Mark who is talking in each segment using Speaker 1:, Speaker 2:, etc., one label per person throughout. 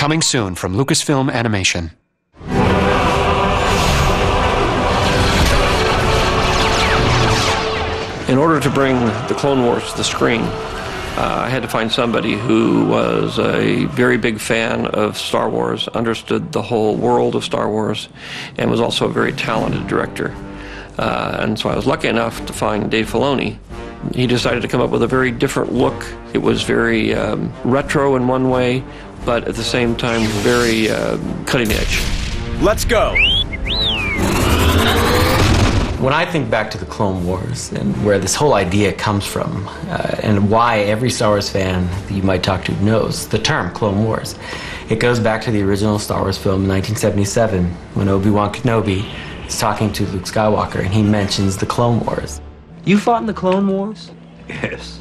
Speaker 1: Coming soon from Lucasfilm Animation.
Speaker 2: In order to bring the Clone Wars to the screen, I had to find somebody who was a very big fan of Star Wars, understood the whole world of Star Wars, and was also a very talented director. And so I was lucky enough to find Dave Filoni. He decided to come up with a very different look. It was very retro in one way, but at the same time very cutting edge.
Speaker 3: Let's go!
Speaker 4: When I think back to the Clone Wars and where this whole idea comes from, and why every Star Wars fan that you might talk to knows the term Clone Wars, it goes back to the original Star Wars film in 1977 when Obi-Wan Kenobi is talking to Luke Skywalker and he mentions the Clone Wars.
Speaker 5: You fought in the Clone Wars?
Speaker 6: Yes.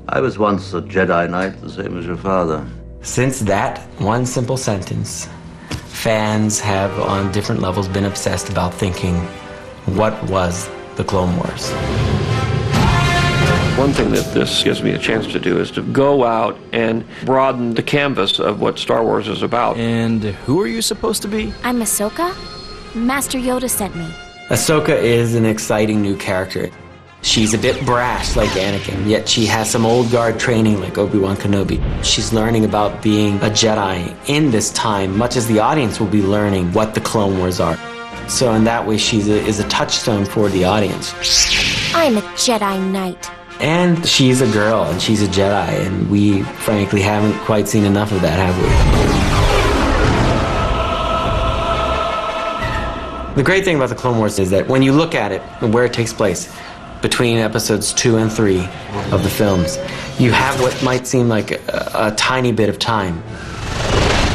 Speaker 6: I was once a Jedi Knight, the same as your father.
Speaker 4: Since that one simple sentence, fans have on different levels been obsessed about thinking, what was the Clone Wars?
Speaker 2: One thing that this gives me a chance to do is to go out and broaden the canvas of what Star Wars is about.
Speaker 3: And who are you supposed to be?
Speaker 7: I'm Ahsoka. Master Yoda sent me.
Speaker 4: Ahsoka is an exciting new character. She's a bit brash like Anakin, yet she has some old guard training like Obi-Wan Kenobi. She's learning about being a Jedi in this time, much as the audience will be learning what the Clone Wars are. So in that way, she is a touchstone for the audience.
Speaker 7: I'm a Jedi Knight.
Speaker 4: And she's a girl, and she's a Jedi, and we, frankly, haven't quite seen enough of that, have we? The great thing about the Clone Wars is that when you look at it, and where it takes place, between episodes 2 and 3 of the films, you have what might seem like a tiny bit of time.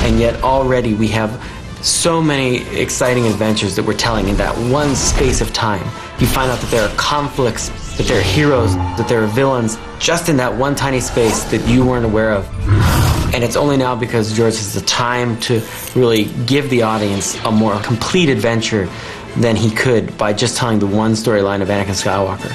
Speaker 4: And yet already we have so many exciting adventures that we're telling in that one space of time. You find out that there are conflicts, that there are heroes, that there are villains, just in that one tiny space that you weren't aware of. And it's only now because George has the time to really give the audience a more complete adventure than he could by just telling the one storyline of Anakin Skywalker.